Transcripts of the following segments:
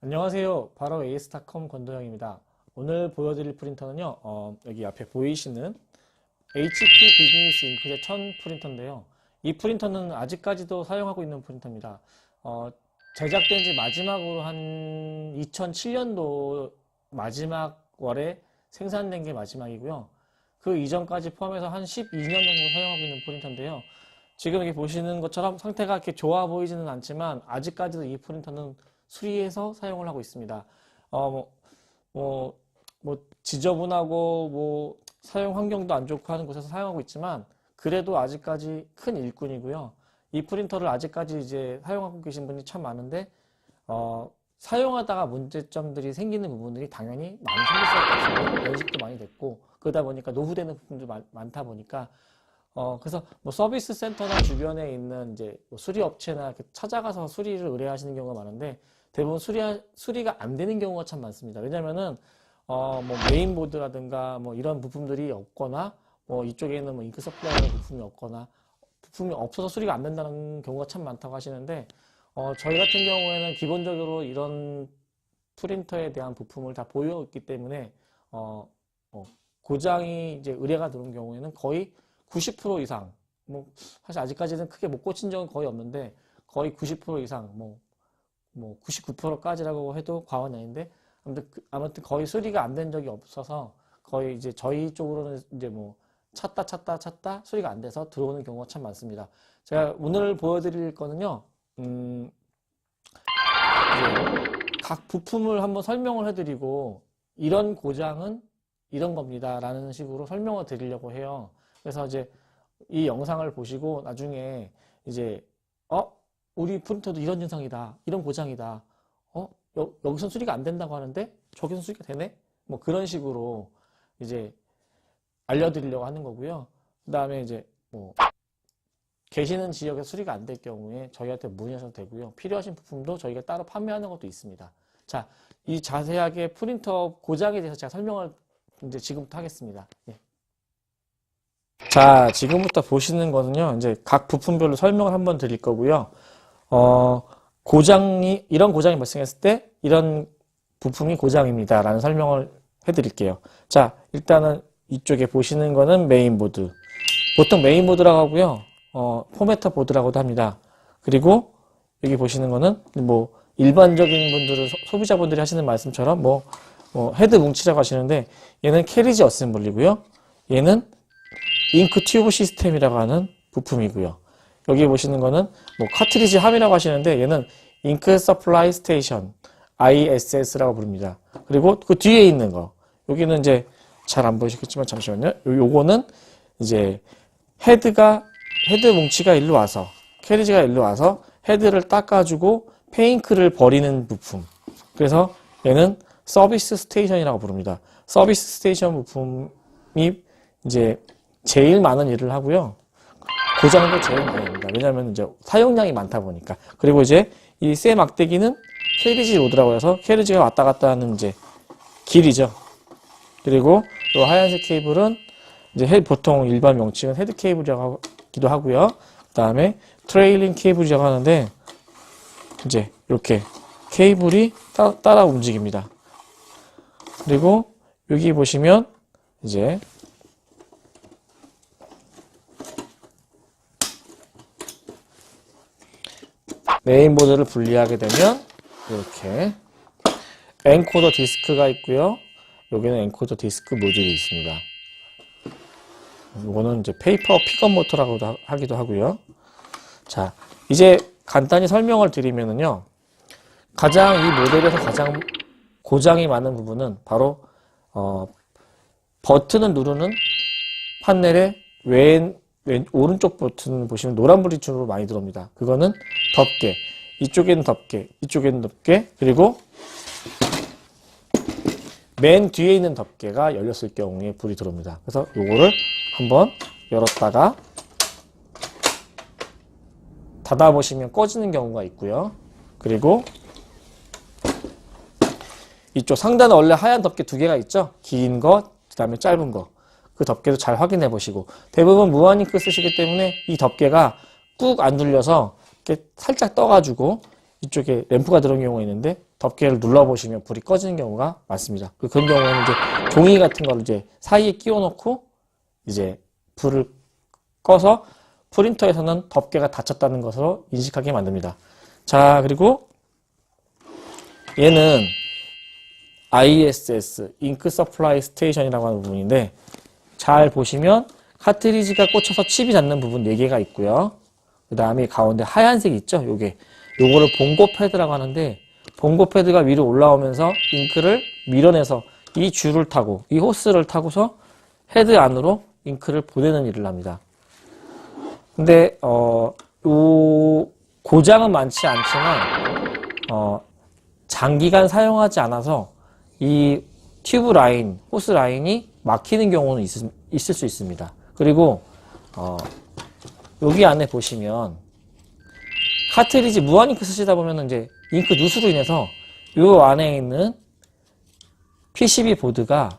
안녕하세요. 바로 에이스타컴 권도영입니다. 오늘 보여드릴 프린터는요, 여기 앞에 보이시는 HP 비즈니스 잉크젯 1000 프린터인데요. 이 프린터는 아직까지도 사용하고 있는 프린터입니다. 제작된 지 마지막으로 한 2007년도 마지막 월에 생산된 게 마지막이고요. 그 이전까지 포함해서 한 12년 정도 사용하고 있는 프린터인데요. 지금 여기 보시는 것처럼 상태가 이렇게 좋아 보이지는 않지만 아직까지도 이 프린터는 수리해서 사용을 하고 있습니다. 지저분하고 사용 환경도 안 좋고 하는 곳에서 사용하고 있지만 그래도 아직까지 큰 일꾼이고요. 이 프린터를 아직까지 이제 사용하고 계신 분이 참 많은데 사용하다가 문제점들이 생기는 부분들이 당연히 많이 생길 수밖에 없어요. 연식도 많이 됐고 그러다 보니까 노후되는 부분도 많다 보니까 그래서 서비스 센터나 주변에 있는 이제 수리 업체나 찾아가서 수리를 의뢰하시는 경우가 많은데 대부분 수리가 안 되는 경우가 참 많습니다. 왜냐면은 메인보드라든가 이런 부품들이 없거나 이쪽에 있는 잉크 서플라이라는 부품이 없거나 부품이 없어서 수리가 안 된다는 경우가 참 많다고 하시는데 저희 같은 경우에는 기본적으로 이런 프린터에 대한 부품을 다 보유하고 있기 때문에 고장이 이제 의뢰가 들어온 경우에는 거의 90% 이상 사실 아직까지는 크게 못 고친 적은 거의 없는데 거의 90% 이상 99%까지라고 해도 과언이 아닌데 아무튼 거의 수리가 안 된 적이 없어서 거의 이제 저희 쪽으로는 이제 찾다 수리가 안 돼서 들어오는 경우가 참 많습니다. 제가 오늘 보여드릴 거는요, 이제 각 부품을 한번 설명을 해드리고 이런 고장은 이런 겁니다 라는 식으로 설명을 드리려고 해요. 그래서 이제 이 영상을 보시고 나중에 이제 우리 프린터도 이런 증상이다, 이런 고장이다, 여기선 수리가 안 된다고 하는데 저기선 수리가 되네, 그런 식으로 이제 알려드리려고 하는 거고요. 그 다음에 이제 계시는 지역에 수리가 안 될 경우에 저희한테 문의하셔도 되고요. 필요하신 부품도 저희가 따로 판매하는 것도 있습니다. 자, 이 자세하게 프린터 고장에 대해서 제가 설명을 이제 지금부터 하겠습니다. 예. 자, 지금부터 보시는 거는요, 이제 각 부품별로 설명을 한번 드릴 거고요. 이런 고장이 발생했을 때 이런 부품이 고장입니다 라는 설명을 해드릴게요. 자, 일단은 이쪽에 보시는 거는 메인보드. 보통 메인보드라고 하고요. 포매터 보드라고도 합니다. 그리고 여기 보시는 거는 일반적인 분들은 소비자분들이 하시는 말씀처럼 헤드 뭉치라고 하시는데 얘는 캐리지 어셈블리고요. 얘는 잉크 튜브 시스템이라고 하는 부품이고요. 여기 보시는 거는 카트리지 함이라고 하시는데 얘는 잉크 서플라이 스테이션 ISS라고 부릅니다. 그리고 그 뒤에 있는 거 여기는 이제 잘 안 보이시겠지만 잠시만요. 요거는 이제 헤드 뭉치가 일로 와서 캐리지가 일로 와서 헤드를 닦아주고 페인크를 버리는 부품. 그래서 얘는 서비스 스테이션이라고 부릅니다. 서비스 스테이션 부품이 이제 제일 많은 일을 하고요. 고장도 제일 많이 납니다. 왜냐하면 이제 사용량이 많다 보니까. 그리고 이제 이 쇠 막대기는 캐리지 로드라고 해서 캐리지가 왔다 갔다 하는 이제 길이죠. 그리고 이 하얀색 케이블은 이제 보통 일반 명칭은 헤드 케이블이라고 하기도 하고요. 그 다음에 트레일링 케이블이라고 하는데 이제 이렇게 케이블이 따라 움직입니다. 그리고 여기 보시면 이제 메인보드를 분리하게 되면 이렇게 엔코더 디스크가 있고요. 여기는 엔코더 디스크 모듈이 있습니다. 이거는 이제 페이퍼 픽업 모터라고 하기도 하고요. 자, 이제 간단히 설명을 드리면은요. 이 모델에서 가장 고장이 많은 부분은 바로 버튼을 누르는 판넬의 오른쪽 버튼 보시면 노란불이 주로 많이 들어옵니다. 그거는 덮개, 이쪽에는 덮개, 이쪽에는 덮개, 그리고 맨 뒤에 있는 덮개가 열렸을 경우에 불이 들어옵니다. 그래서 요거를 한번 열었다가 닫아보시면 꺼지는 경우가 있고요. 그리고 이쪽 상단에 원래 하얀 덮개 두 개가 있죠. 긴 거, 그 다음에 짧은 거. 그 덮개도 잘 확인해 보시고 대부분 무한잉크 쓰시기 때문에 이 덮개가 꾹 안 눌려서 이렇게 살짝 떠가지고 이쪽에 램프가 들어온 경우가 있는데 덮개를 눌러보시면 불이 꺼지는 경우가 많습니다. 그런 경우에는 이제 종이 같은 걸 이제 사이에 끼워 놓고 이제 불을 꺼서 프린터에서는 덮개가 닫혔다는 것으로 인식하게 만듭니다. 자, 그리고 얘는 ISS, 잉크 서플라이 스테이션이라고 하는 부분인데 잘 보시면 카트리지가 꽂혀서 칩이 닿는 부분 4개가 있고요. 그 다음에 가운데 하얀색 있죠? 요거를 봉고 패드라고 하는데 봉고 패드가 위로 올라오면서 잉크를 밀어내서 이 줄을 타고 이 호스를 타고서 헤드 안으로 잉크를 보내는 일을 합니다. 근데 요 고장은 많지 않지만 장기간 사용하지 않아서 이 튜브 라인, 호스 라인이 막히는 경우는 있을 수 있습니다. 그리고 여기 안에 보시면 카트리지 무한잉크 쓰시다 보면 이제 잉크 누수로 인해서 요 안에 있는 PCB 보드가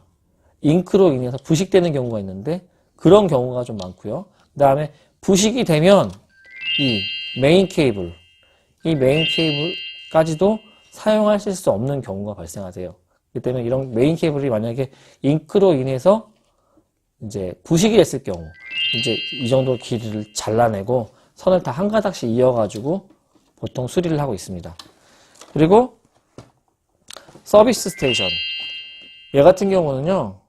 잉크로 인해서 부식되는 경우가 있는데 그런 경우가 좀 많고요. 그 다음에 부식이 되면 이 메인 케이블까지도 사용하실 수 없는 경우가 발생하세요. 그렇기 때문에 이런 메인 케이블이 만약에 잉크로 인해서 이제 부식이 됐을 경우 이제 이 정도 길이를 잘라내고 선을 다 한 가닥씩 이어가지고 보통 수리를 하고 있습니다. 그리고 서비스 스테이션 얘 같은 경우는요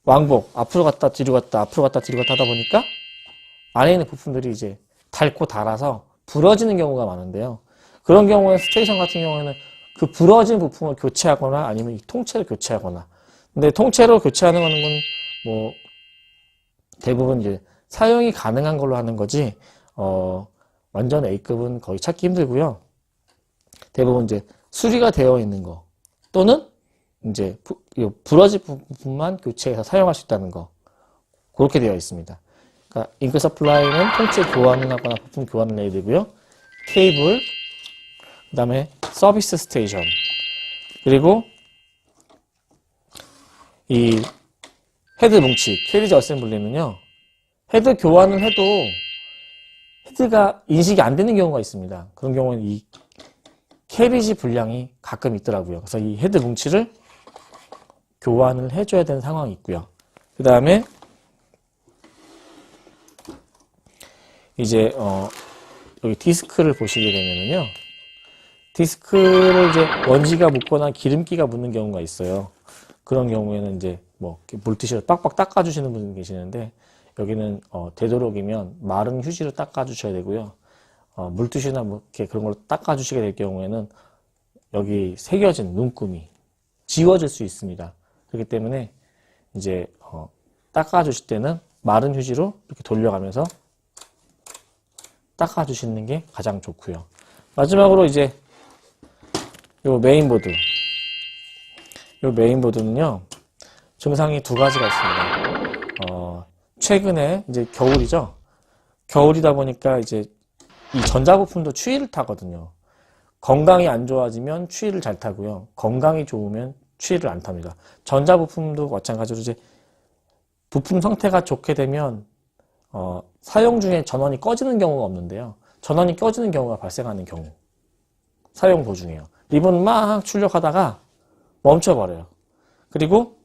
왕복 앞으로 갔다 뒤로 갔다 앞으로 갔다 뒤로 갔다 하다 보니까 안에 있는 부품들이 이제 닳고 닳아서 부러지는 경우가 많은데요. 그런 경우에 스테이션 같은 경우에는 그 부러진 부품을 교체하거나 아니면 이 통째로 교체하거나 근데 통째로 교체하는 거는 뭐 대부분 이제 사용이 가능한 걸로 하는 거지 완전 A급은 거의 찾기 힘들고요. 대부분 이제 수리가 되어 있는 거 또는 이제 부러진 부분만 교체해서 사용할 수 있다는 거 그렇게 되어 있습니다. 그러니까 잉크 서플라이는 통째 교환을 하거나 부품 교환을 해야 되고요. 케이블, 그 다음에 서비스 스테이션, 그리고 이 헤드 뭉치, 캐리지 어셈블리는요. 헤드 교환을 해도 헤드가 인식이 안 되는 경우가 있습니다. 그런 경우는 이 캐리지 분량이 가끔 있더라고요. 그래서 이 헤드 뭉치를 교환을 해줘야 되는 상황이 있고요. 그 다음에 이제 여기 디스크를 보시게 되면은요. 디스크를 이제 먼지가 묻거나 기름기가 묻는 경우가 있어요. 그런 경우에는 이제 뭐 물티슈로 빡빡 닦아주시는 분이 계시는데 여기는 되도록이면 마른 휴지로 닦아주셔야 되고요. 물티슈나 뭐 이렇게 그런 걸로 닦아주시게 될 경우에는 여기 새겨진 눈금이 지워질 수 있습니다. 그렇기 때문에 이제 닦아주실 때는 마른 휴지로 이렇게 돌려가면서 닦아주시는 게 가장 좋고요. 마지막으로 이제 요 메인보드. 요 메인보드는요, 증상이 2가지가 있습니다. 최근에 이제 겨울이죠. 겨울이다 보니까 이제 이 전자부품도 추위를 타거든요. 건강이 안 좋아지면 추위를 잘 타고요. 건강이 좋으면 추위를 안 탑니다. 전자부품도 마찬가지로 이제 부품 상태가 좋게 되면 사용 중에 전원이 꺼지는 경우가 없는데요. 전원이 꺼지는 경우가 발생하는 경우. 사용 도중에요. 리본 막 출력하다가 멈춰버려요. 그리고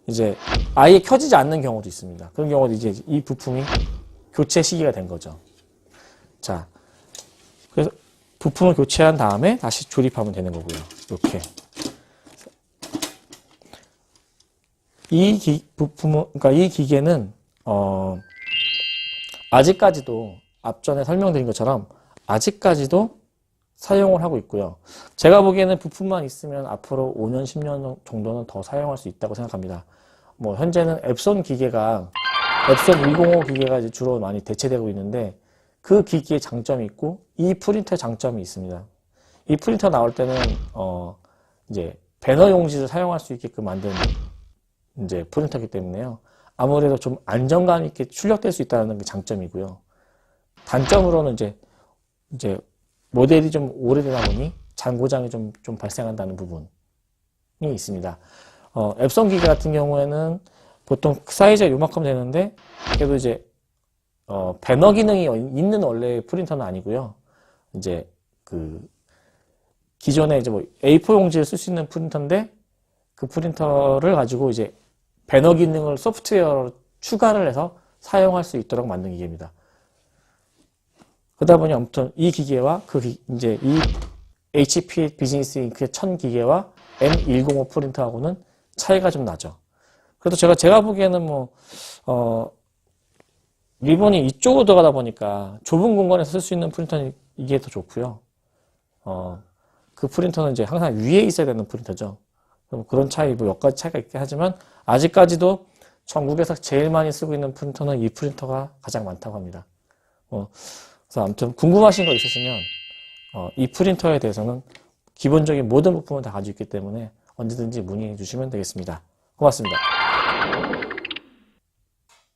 이제 아예 켜지지 않는 경우도 있습니다. 그런 경우도 이제 이 부품이 교체 시기가 된 거죠. 자, 그래서 부품을 교체한 다음에 다시 조립하면 되는 거고요. 이렇게. 그러니까 이 기계는, 아직까지도 앞전에 설명드린 것처럼 아직까지도 사용을 하고 있고요. 제가 보기에는 부품만 있으면 앞으로 5년, 10년 정도는 더 사용할 수 있다고 생각합니다. 뭐, 현재는 앱손 105 기계가 이제 주로 많이 대체되고 있는데 그 기기의 장점이 있고 이 프린터의 장점이 있습니다. 이 프린터 나올 때는, 이제 배너 용지를 사용할 수 있게끔 만든 이제 프린터이기 때문에요. 아무래도 좀 안정감 있게 출력될 수 있다는 게 장점이고요. 단점으로는 이제 모델이 좀 오래되다 보니 잔고장이 좀 발생한다는 부분이 있습니다. 앱손 기계 같은 경우에는 보통 사이즈가 요만큼 되는데 그래도 이제 배너 기능이 있는 원래 프린터는 아니고요. 이제 기존에 이제 뭐 A4 용지를 쓸 수 있는 프린터인데 그 프린터를 가지고 이제 배너 기능을 소프트웨어로 추가를 해서 사용할 수 있도록 만든 기계입니다. 그러다 보니 아무튼 이 기계와 이제 이 HP 비즈니스 잉크의 1000 기계와 M105 프린터하고는 차이가 좀 나죠. 그래도 제가 보기에는 리본이 이쪽으로 들어가다 보니까 좁은 공간에서 쓸 수 있는 프린터는 이게 더 좋고요. 그 프린터는 이제 항상 위에 있어야 되는 프린터죠. 그런 차이, 몇 가지 차이가 있긴 하지만 아직까지도 전국에서 제일 많이 쓰고 있는 프린터는 이 프린터가 가장 많다고 합니다. 그래서 아무튼 궁금하신 거 있으시면 이 프린터에 대해서는 기본적인 모든 부품을 다 가지고 있기 때문에 언제든지 문의해 주시면 되겠습니다. 고맙습니다.